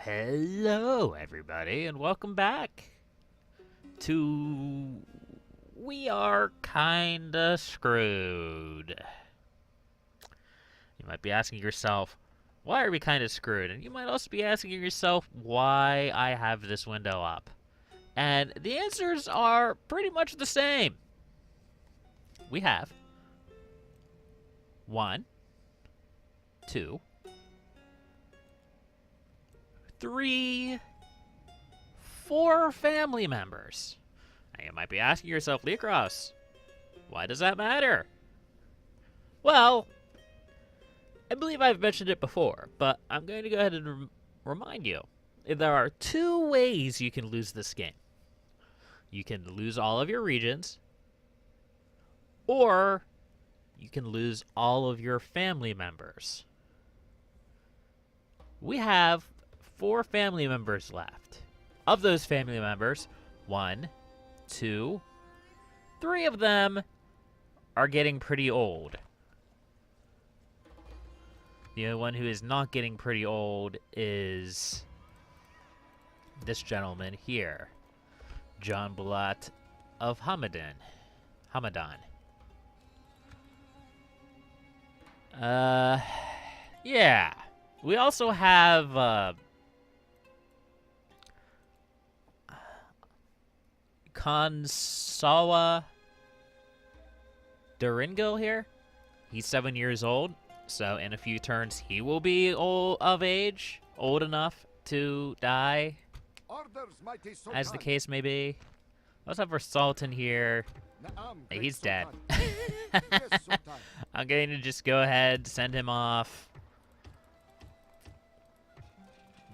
Hello, everybody, and welcome back to We Are Kinda Screwed. You might be asking yourself, why are we kinda screwed? And you might also be asking yourself why I have this window up. And the answers are pretty much the same. We have 1, 2, 3, 4 family members. Now you might be asking yourself, Leecros, why does that matter? Well, I believe I've mentioned it before, but I'm going to go ahead and remind you. There are 2 ways you can lose this game. You can lose all of your regions, or you can lose all of your family members. We have 4 family members left. Of those family members, 1, 2, 3 of them are getting pretty old. The only one who is not getting pretty old is this gentleman here, John Bulat of Hamadan. Yeah. We also have, Kansawa Duringo here. He's 7 years old, so in a few turns he will be old enough to die, as the case may be. We also have our Sultan here. He's dead. I'm going to just go ahead, send him off,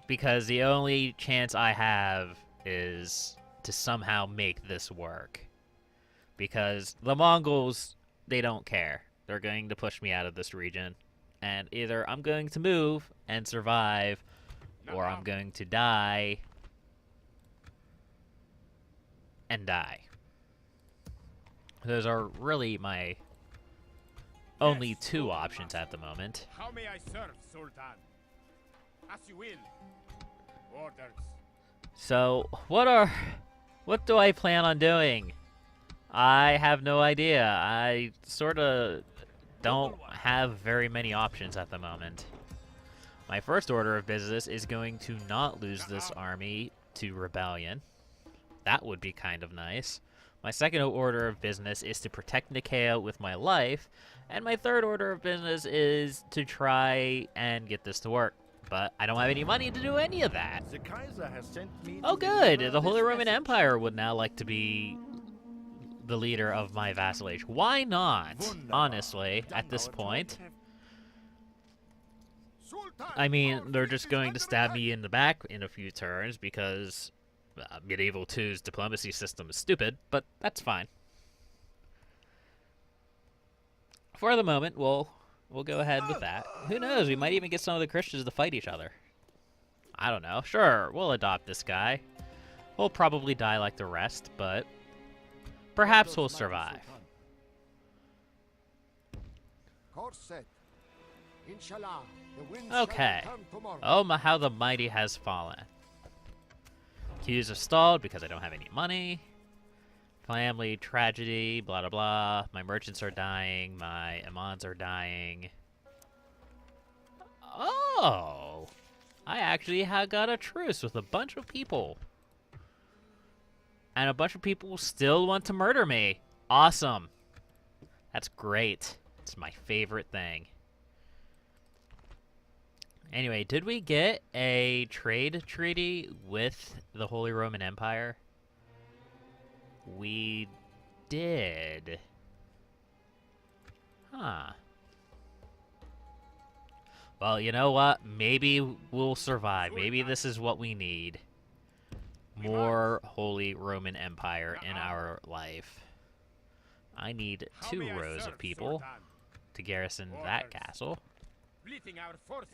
because the only chance I have is to somehow make this work. Because the Mongols, they don't care. They're going to push me out of this region. And either I'm going to move and survive, or I'm going to die and die. Those are really my only 2 options at the moment. How may I serve, Sultan? As you will. Orders. So, what do I plan on doing? I have no idea. I sort of don't have very many options at the moment. My first order of business is going to not lose this army to rebellion. That would be kind of nice. My second order of business is to protect Nikea with my life. And my third order of business is to try and get this to work. But I don't have any money to do any of that. The Kaiser has sent me Oh, to good. deliver The Holy this Roman message. Empire would now like to be the leader of my vassalage. Why not? Honestly, at this point. I mean, they're just going to stab me in the back in a few turns because Medieval 2's diplomacy system is stupid, but that's fine. For the moment, we'll go ahead with that. Who knows? We might even get some of the Christians to fight each other. I don't know. Sure, we'll adopt this guy. We'll probably die like the rest, but perhaps we'll survive. Okay. Oh, how the mighty has fallen. Queues have stalled because I don't have any money. Family tragedy, blah, blah, blah. My merchants are dying. My imams are dying. Oh! I actually got a truce with a bunch of people. And a bunch of people still want to murder me. Awesome. That's great. It's my favorite thing. Anyway, did we get a trade treaty with the Holy Roman Empire? We did. Huh. Well, you know what? Maybe we'll survive. Maybe this is what we need. More Holy Roman Empire in our life. I need 2 rows of people to garrison that castle.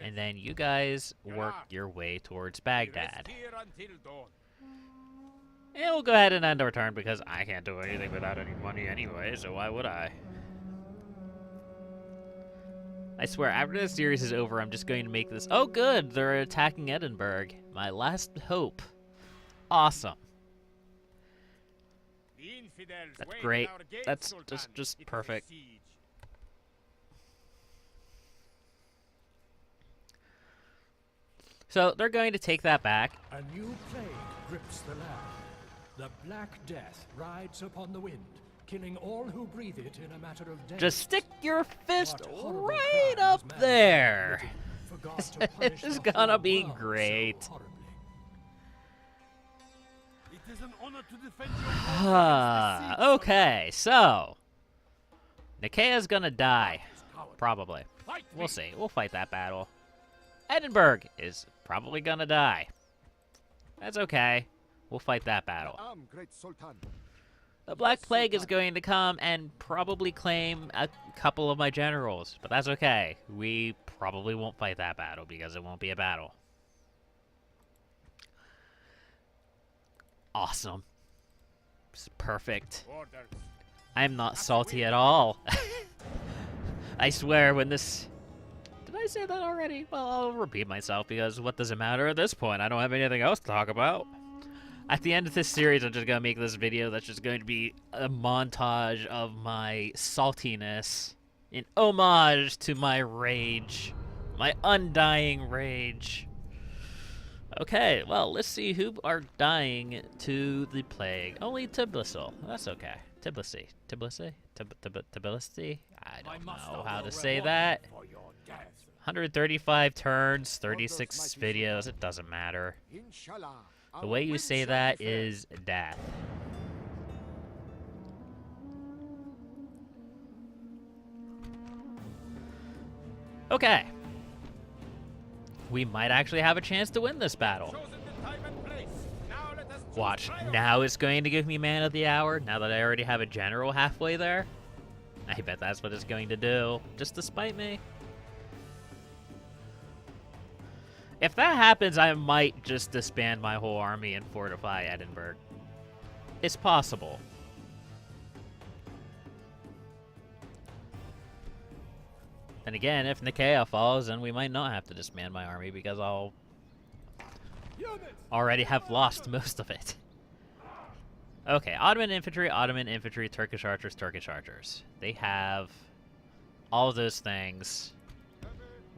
And then you guys work your way towards Baghdad. And we'll go ahead and end our turn because I can't do anything without any money anyway, so why would I? I swear, after this series is over, I'm just going to make this... Oh, good! They're attacking Edinburgh. My last hope. Awesome. The infidels That's wait great. at our gates, That's Sultan. just It is a perfect. siege. So they're going to take that back. A new plague grips the land. The Black Death rides upon the wind, killing all who breathe it in a matter of days. Just stick your fist What horrible right crimes up man there. committed for God to punish This is the gonna whole be world so great. horribly. It is an honor to defend your home against the siege, Okay, so Nikea's gonna die. Coward. Probably. Fight We'll me. see. We'll fight that battle. Edinburgh is probably gonna die. That's okay. We'll fight that battle. Great Sultan. The Black Plague is going to come and probably claim a couple of my generals, but that's okay. We probably won't fight that battle because it won't be a battle. Awesome. It's perfect. Orders. I'm not salty at all. I swear when this... Did I say that already? Well, I'll repeat myself because what does it matter at this point? I don't have anything else to talk about. At the end of this series, I'm just going to make this video that's just going to be a montage of my saltiness in homage to my rage. My undying rage. Okay, well, let's see who are dying to the plague. Only Tbilisi. That's okay. Tbilisi. Tbilisi? Tbilisi? I don't know how to say that. For your death. 135 turns, 36 videos. It doesn't matter. Inshallah. The way you say that is death. Okay. We might actually have a chance to win this battle. Chosen the time and place. Now let us choose Watch. triumph. Now it's going to give me man of the hour, now that I already have a general halfway there. I bet that's what it's going to do, just to spite me. If that happens, I might just disband my whole army and fortify Edinburgh. It's possible. Then again, if Nicaea falls, then we might not have to disband my army because I'll already have lost most of it. Okay, Ottoman infantry, Turkish archers, Turkish archers. They have all of those things.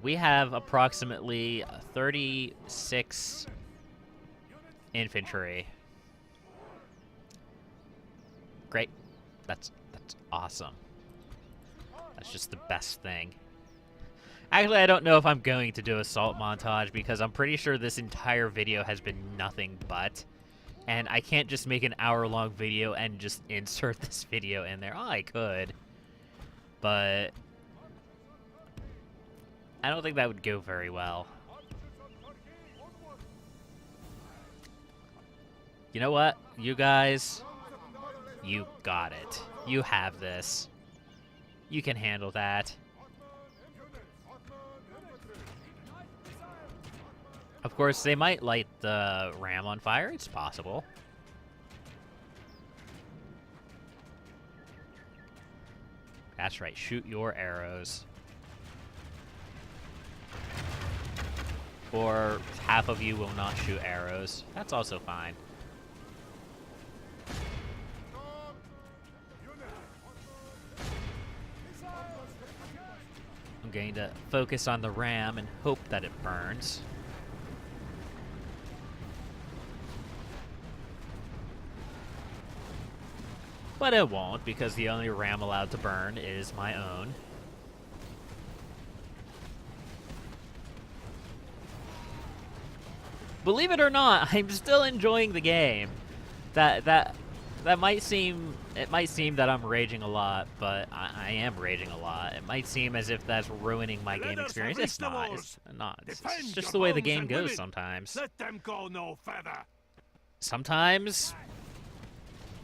We have approximately 36 infantry. Great. That's awesome. That's just the best thing. Actually, I don't know if I'm going to do assault montage because I'm pretty sure this entire video has been nothing but. And I can't just make an hour-long video and just insert this video in there. Oh, I could. But I don't think that would go very well. You know what? You guys, you got it. You have this. You can handle that. Of course, they might light the ram on fire. It's possible. That's right. Shoot your arrows. Or half of you will not shoot arrows. That's also fine. I'm going to focus on the ram and hope that it burns. But it won't, because the only ram allowed to burn is my own. Believe it or not, I'm still enjoying the game. That might seem, it might seem that I'm raging a lot, but I am raging a lot. It might seem as if that's ruining my game experience. It's not. It's not. It's just the way the game goes sometimes. Let them go no further. Sometimes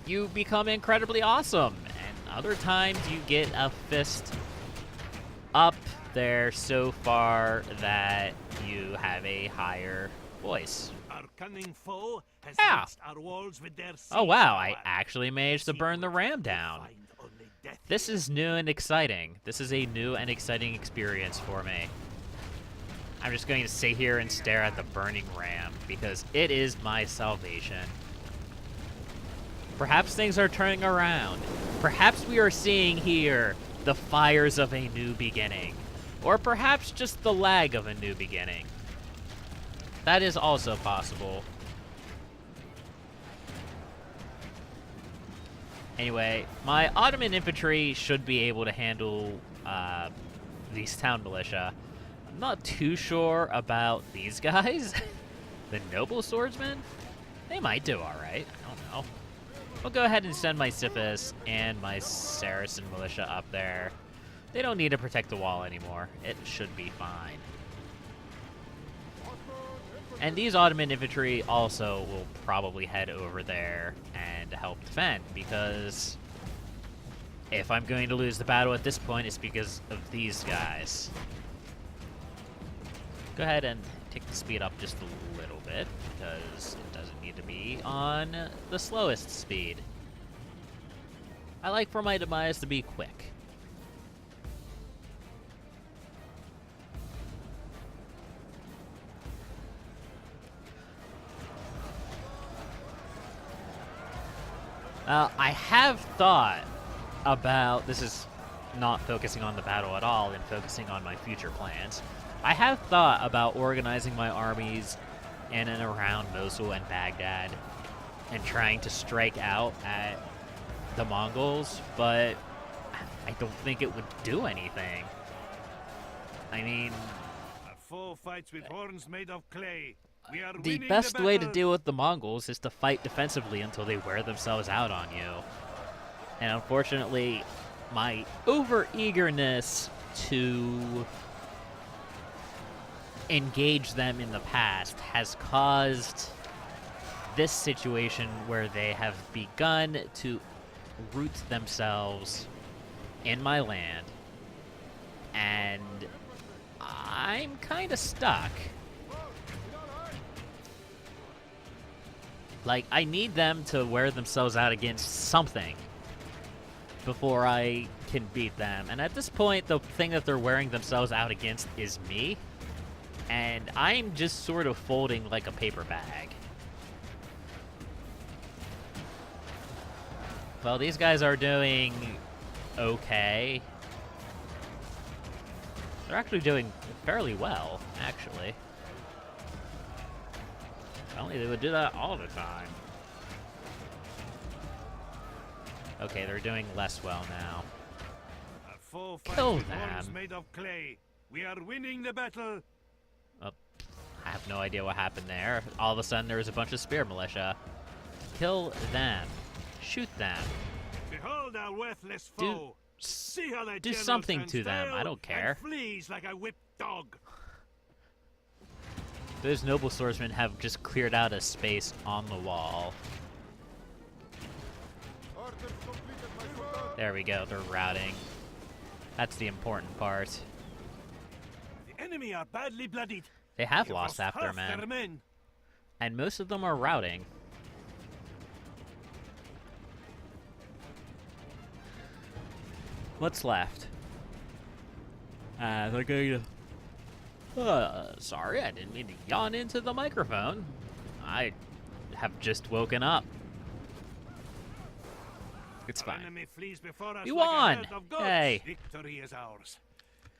you become incredibly awesome, and other times you get a fist up there so far that you have a higher voice. Our cunning foe has Yeah. reached our walls with their Oh wow, I siege power. actually managed to burn the ram down. Find only death This here. is new and exciting. This is a new and exciting experience for me. I'm just going to sit here and stare at the burning ram because it is my salvation. Perhaps things are turning around. Perhaps we are seeing here the fires of a new beginning. Or perhaps just the lag of a new beginning. That is also possible. Anyway, my Ottoman infantry should be able to handle these town militia. I'm not too sure about these guys. The noble swordsmen? They might do alright. I don't know. I'll go ahead and send my Sifis and my Saracen militia up there. They don't need to protect the wall anymore. It should be fine. And these Ottoman infantry also will probably head over there and help defend, because if I'm going to lose the battle at this point, it's because of these guys. Go ahead and take the speed up just a little bit, because it doesn't need to be on the slowest speed. I like for my demise to be quick. I have thought about, this is not focusing on the battle at all and focusing on my future plans. I have thought about organizing my armies in and around Mosul and Baghdad and trying to strike out at the Mongols, but I don't think it would do anything. I mean, A foe fights with horns made of clay. We are the winning best the way to battle. deal with the Mongols is to fight defensively until they wear themselves out on you. And unfortunately, my over-eagerness to engage them in the past has caused this situation where they have begun to root themselves in my land, and I'm kind of stuck. Like, I need them to wear themselves out against something before I can beat them. And at this point, the thing that they're wearing themselves out against is me. And I'm just sort of folding like a paper bag. Well, these guys are doing okay. They're actually doing fairly well, actually. If only they would do that all the time. Okay, they're doing less well now. A foe Kill fights with horns them. made of clay. We are winning the battle. Oh, I have no idea what happened there. All of a sudden, there was a bunch of spear militia. Kill them. Shoot them. Behold our worthless Do foe. See how the do general something stands to them. I still don't care. and flees like a whipped dog. Those noble swordsmen have just cleared out a space on the wall. There we go, they're routing. That's the important part. The enemy are badly bloodied. They have They lost half their men, men. and most of them are routing. What's left? They're going to... sorry, I didn't mean to yawn into the microphone. I have just woken up. It's Our fine. enemy flees before us We like a won! herd of goats. Hey. Victory is ours.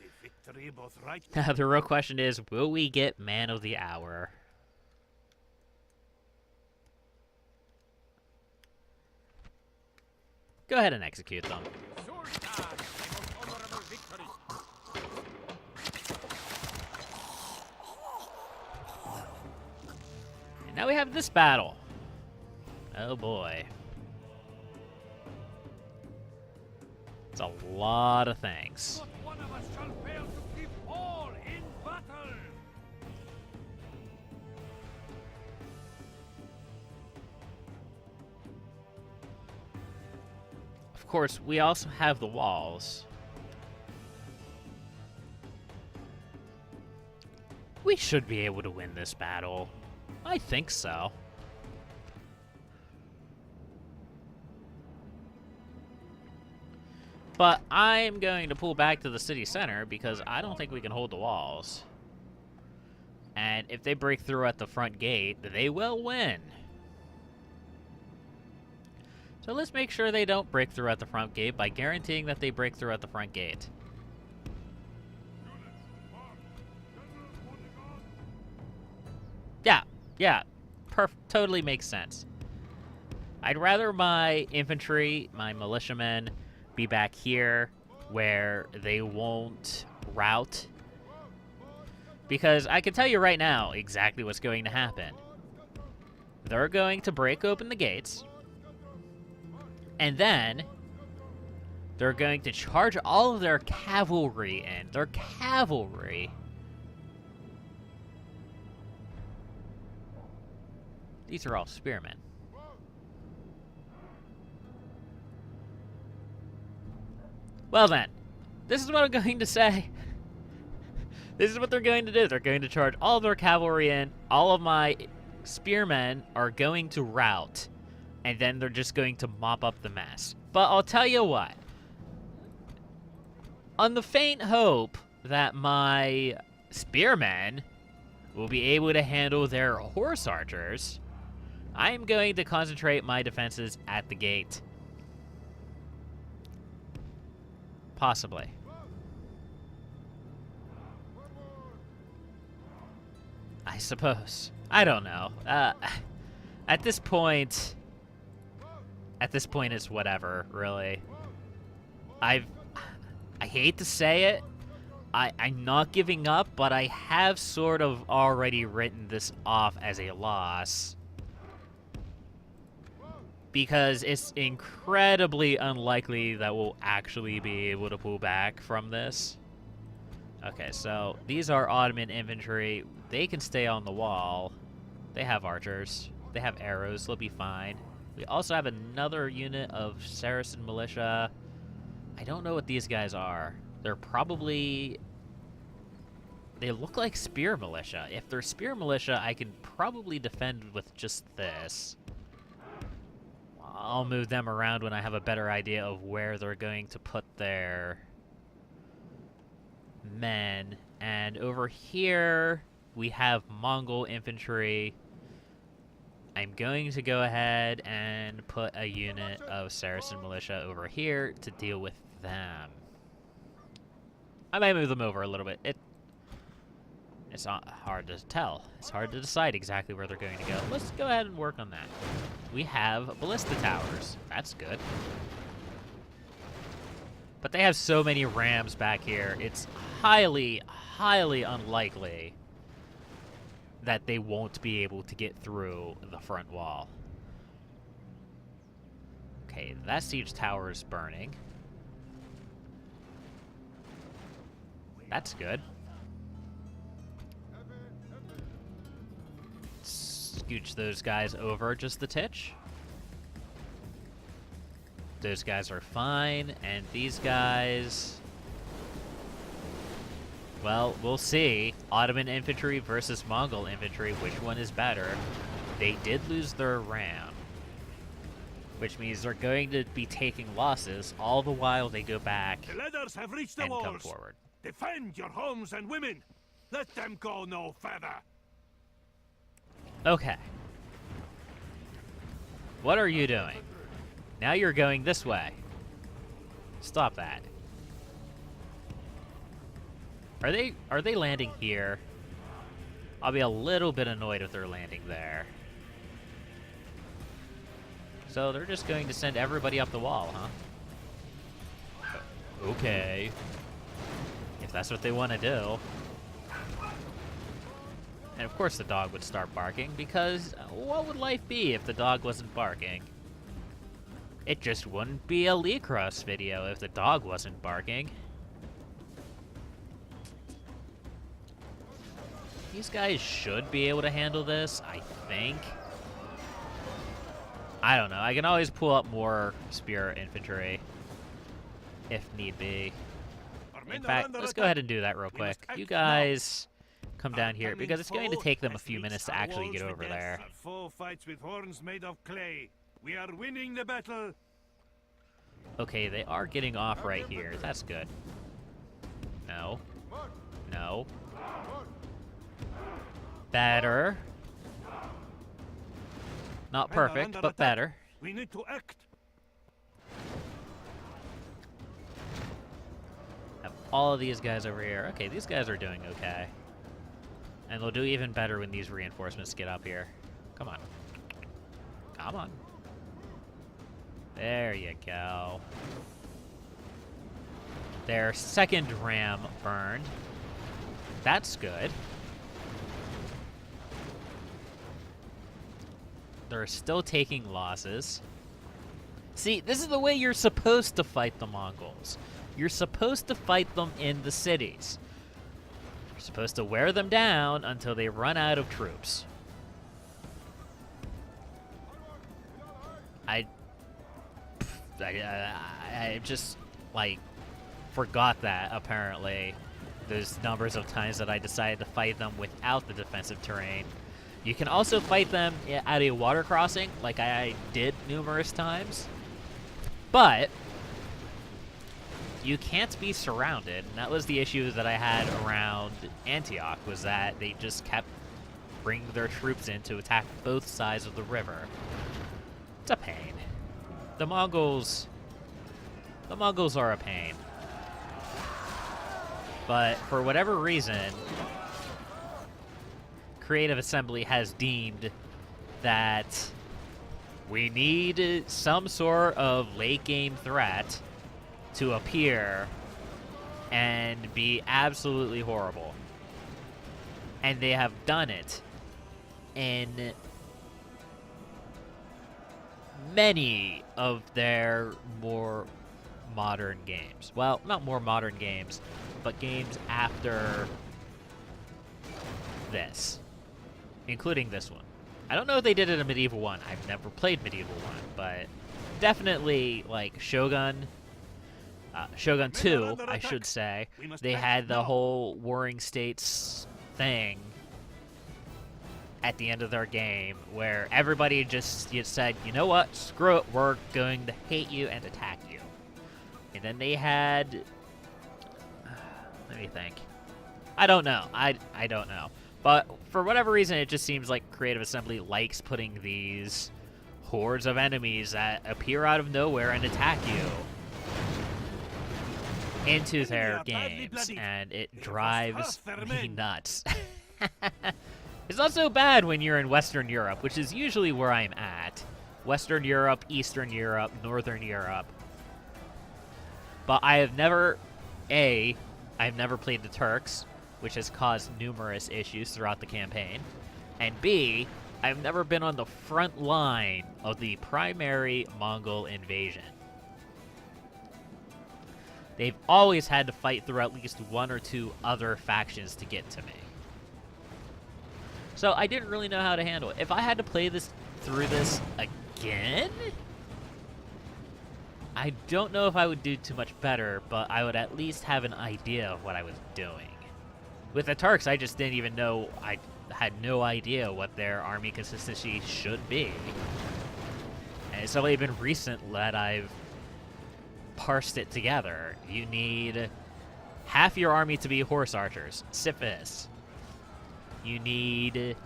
The victory both right. The real question is, will we get Man of the Hour? Go ahead and execute them. Sultan, the most honorable victory. And now we have this battle. Oh boy. It's a lot of things. Not one of us shall fail to keep all in battle. Of course, we also have the walls. We should be able to win this battle. I think so. But I'm going to pull back to the city center because I don't think we can hold the walls. And if they break through at the front gate, they will win. So let's make sure they don't break through at the front gate by guaranteeing that they break through at the front gate. Yeah, totally makes sense. I'd rather my infantry, my militiamen, be back here where they won't rout. Because I can tell you right now exactly what's going to happen. They're going to break open the gates. And then they're going to charge all of their cavalry in. Their cavalry. These are all spearmen. Well then, this is what I'm going to say. This is what they're going to do. They're going to charge all of their cavalry in. All of my spearmen are going to rout. And then they're just going to mop up the mess. But I'll tell you what. On the faint hope that my spearmen will be able to handle their horse archers, I am going to concentrate my defenses at the gate. Possibly. I suppose. I don't know. At this point, it's whatever, really. I hate to say it. I'm not giving up, but I have sort of already written this off as a loss. Because it's incredibly unlikely that we'll actually be able to pull back from this. Okay, so these are Ottoman infantry. They can stay on the wall. They have archers. They have arrows. They'll be fine. We also have another unit of Saracen militia. I don't know what these guys are. They're probably... They look like spear militia. If they're spear militia, I can probably defend with just this. I'll move them around when I have a better idea of where they're going to put their men. And over here, we have Mongol infantry. I'm going to go ahead and put a unit of Saracen militia over here to deal with them. I might move them over a little bit. It's not hard to tell. It's hard to decide exactly where they're going to go. Let's go ahead and work on that. We have ballista towers. That's good. But they have so many rams back here. It's highly, highly unlikely that they won't be able to get through the front wall. Okay, that siege tower is burning. That's good. Scooch those guys over just a titch. Those guys are fine, and these guys... Well, we'll see. Ottoman infantry versus Mongol infantry, which one is better? They did lose their ram, which means they're going to be taking losses all the while they go back The ladders have reached the and come walls. forward. Defend your homes and women. Let them go no further. Okay. What are you doing? Now you're going this way. Stop that. Are they landing here? I'll be a little bit annoyed if they're landing there. So they're just going to send everybody up the wall, huh? Okay. If that's what they want to do. And of course the dog would start barking, because what would life be if the dog wasn't barking? It just wouldn't be a Leecros video if the dog wasn't barking. These guys should be able to handle this, I think. I don't know. I can always pull up more spear infantry if need be. In fact, let's go ahead and do that real quick. You guys come down here, because it's going to take them a few minutes to actually get over there. Four fights with horns made of clay. We are winning the battle. Okay, they are getting off right here. That's good. No. No. better. Not Men are perfect, under but attack. better. We need to act. Have all of these guys over here. Okay, these guys are doing okay. And they'll do even better when these reinforcements get up here. Come on. Come on. There you go. Their second ram burned. That's good. They're still taking losses. See, this is the way you're supposed to fight the Mongols. You're supposed to fight them in the cities. You're supposed to wear them down until they run out of troops. I just, like, forgot that, apparently. Those numbers of times that I decided to fight them without the defensive terrain. You can also fight them at a water crossing, like I did numerous times. But you can't be surrounded, and that was the issue that I had around Antioch, was that they just kept bringing their troops in to attack both sides of the river. It's a pain. The Mongols are a pain. But for whatever reason, Creative Assembly has deemed that we need some sort of late game threat to appear and be absolutely horrible. And they have done it in many of their more modern games. Well, not more modern games, but games after this, including this one. I don't know if they did it in Medieval 1. I've never played Medieval 1, but definitely, like, Shogun 2, I should say, they had the whole Warring States thing at the end of their game where everybody just said, you know what, screw it, we're going to hate you and attack you. And then they had, let me think. I don't know. I don't know. But for whatever reason, it just seems like Creative Assembly likes putting these hordes of enemies that appear out of nowhere and attack you into their games, and it drives me nuts. It's not so bad when you're in Western Europe, which is usually where I'm at. Western Europe, Eastern Europe, Northern Europe. But I have never, I've never played the Turks, which has caused numerous issues throughout the campaign. And B, I've never been on the front line of the primary Mongol invasion. They've always had to fight through at least one or two other factions to get to me. So I didn't really know how to handle it. If I had to play through this again, I don't know if I would do too much better, but I would at least have an idea of what I was doing. With the Turks, I just didn't even know, I had no idea what their army consistency should be. And it's only been recent that I've parsed it together. You need half your army to be horse archers, Sifis. You need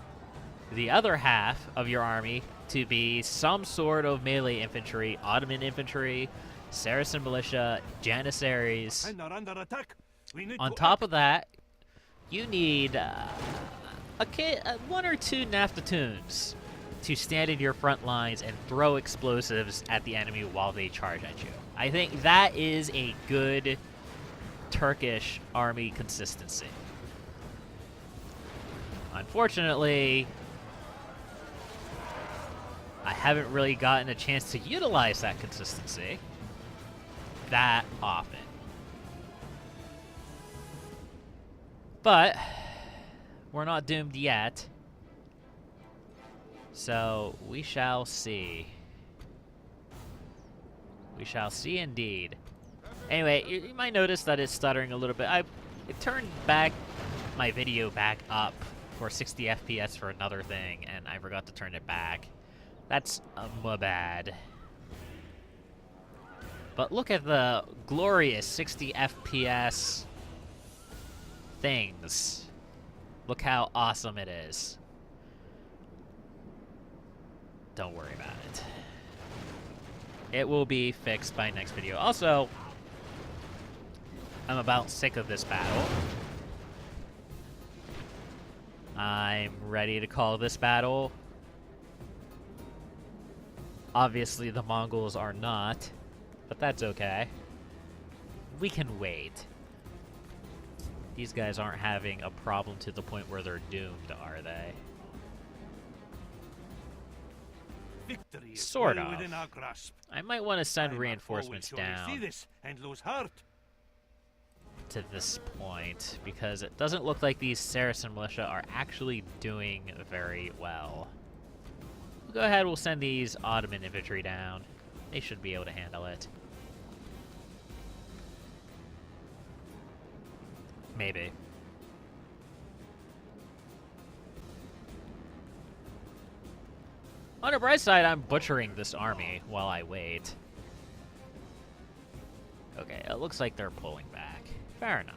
the other half of your army to be some sort of melee infantry, Ottoman infantry, Saracen militia, Janissaries. Men are under attack. We need On to top of that, you need one or two Naftatoons to stand in your front lines and throw explosives at the enemy while they charge at you. I think that is a good Turkish army consistency. Unfortunately, I haven't really gotten a chance to utilize that consistency that often. But we're not doomed yet. So we shall see. We shall see indeed. Anyway, you might notice that it's stuttering a little bit. It turned back my video back up for 60 FPS for another thing, and I forgot to turn it back. That's my bad. But look at the glorious 60 FPS things. Look how awesome it is. Don't worry about it. It will be fixed by next video. Also, I'm about sick of this battle. I'm ready to call this battle. Obviously, the Mongols are not, but that's okay. We can wait. These guys aren't having a problem to the point where they're doomed, are they? Victory is Sort well of. within our grasp. I might want to send Time reinforcements our foe will surely down see this and lose heart. to this point, because it doesn't look like these Saracen militia are actually doing very well. We'll go ahead, we'll send these Ottoman infantry down. They should be able to handle it. Maybe. On the bright side, I'm butchering this army while I wait. Okay, it looks like they're pulling back. Fair enough.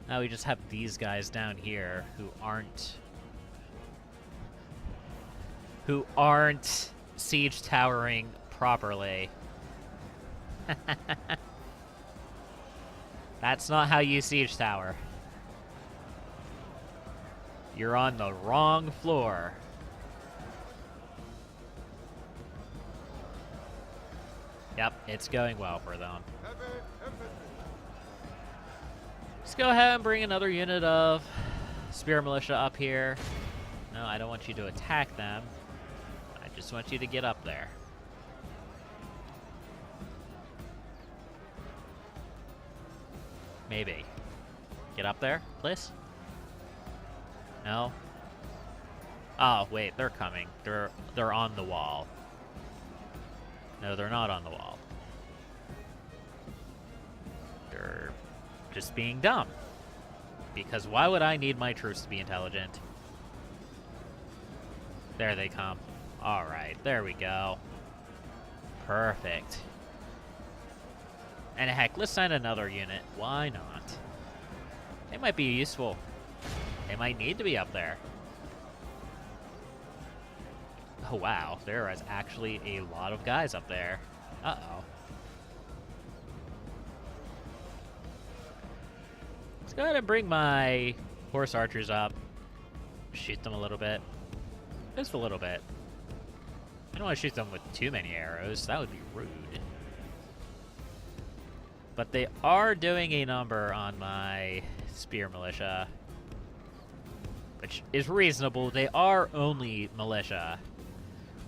Now we just have these guys down here who aren't siege towering properly. That's not how you siege tower. You're on the wrong floor. Yep, it's going well for them. Let's go ahead and bring another unit of spear militia up here. No, I don't want you to attack them. I just want you to get up there. Maybe. Get up there, please? No? Oh, wait, they're coming. They're on the wall. No, they're not on the wall. They're just being dumb. Because why would I need my troops to be intelligent? There they come. Alright, there we go. Perfect. And heck, let's send another unit. Why not? They might be useful. They might need to be up there. Oh wow, there is actually a lot of guys up there. Uh-oh. Let's go ahead and bring my horse archers up. Shoot them a little bit. Just a little bit. I don't want to shoot them with too many arrows. That would be rude. But they are doing a number on my spear militia, which is reasonable. They are only militia.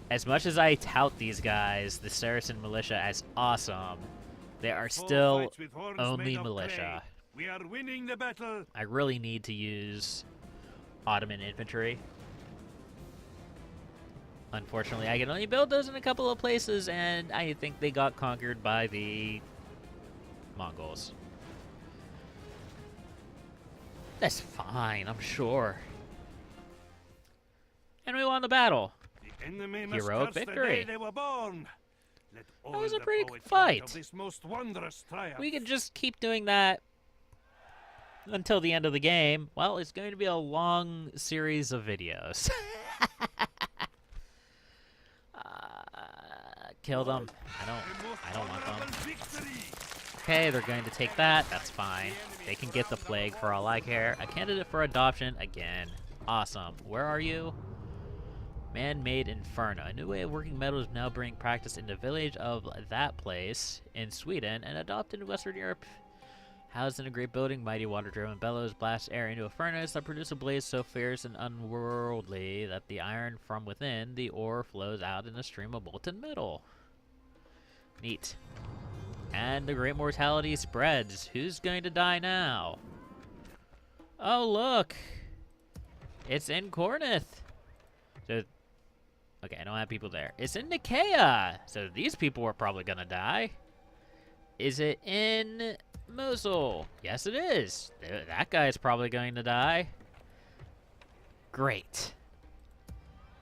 As much as I tout these guys, the Saracen militia, as awesome, they are still only militia. We are winning the battle. I really need to use Ottoman infantry. Unfortunately, I can only build those in a couple of places, and I think they got conquered by the Mongols. That's fine, I'm sure. And we won the battle. The enemy must Heroic curse the victory. day they were born. Let all was a the pretty good poets write fight. of this most wondrous triumph. We could just keep doing that until the end of the game. Well, it's going to be a long series of videos. Kill them. I don't want them. Okay, they're going to take that. That's fine. They can get the plague for all I care. A candidate for adoption again. Awesome. Where are you? Man-made inferno. A new way of working metal is now bringing practice in the village of that place in Sweden and adopted in Western Europe. Housed in a great building, mighty water-driven bellows blast air into a furnace that produces a blaze so fierce and unworldly that the iron from within the ore flows out in a stream of molten metal. Neat. And the great mortality spreads. Who's going to die now? Oh, look! It's in Kornith. So, okay, I don't have people there. It's in Nicaea! So these people are probably gonna die. Is it in Mosul? Yes, it is. That guy's probably going to die. Great.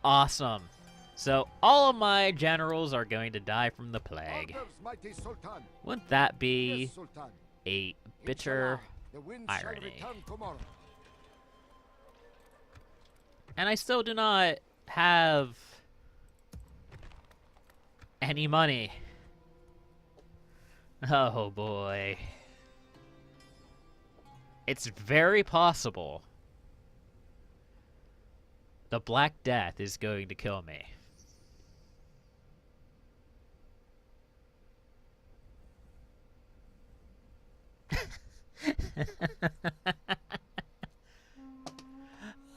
Awesome. So all of my generals are going to die from the plague. Orders, mighty Sultan. Wouldn't that be Yes, Sultan. a bitter The wind shall irony. return tomorrow. And I still do not have any money. Oh boy. It's very possible the Black Death is going to kill me.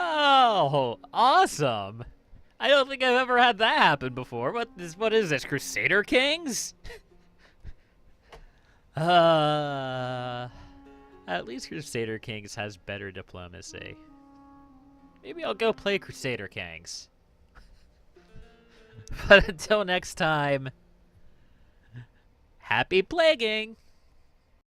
Oh, awesome! I don't think I've ever had that happen before. What is this, Crusader Kings? At least Crusader Kings has better diplomacy. Maybe I'll go play Crusader Kings. But until next time, happy plaguing!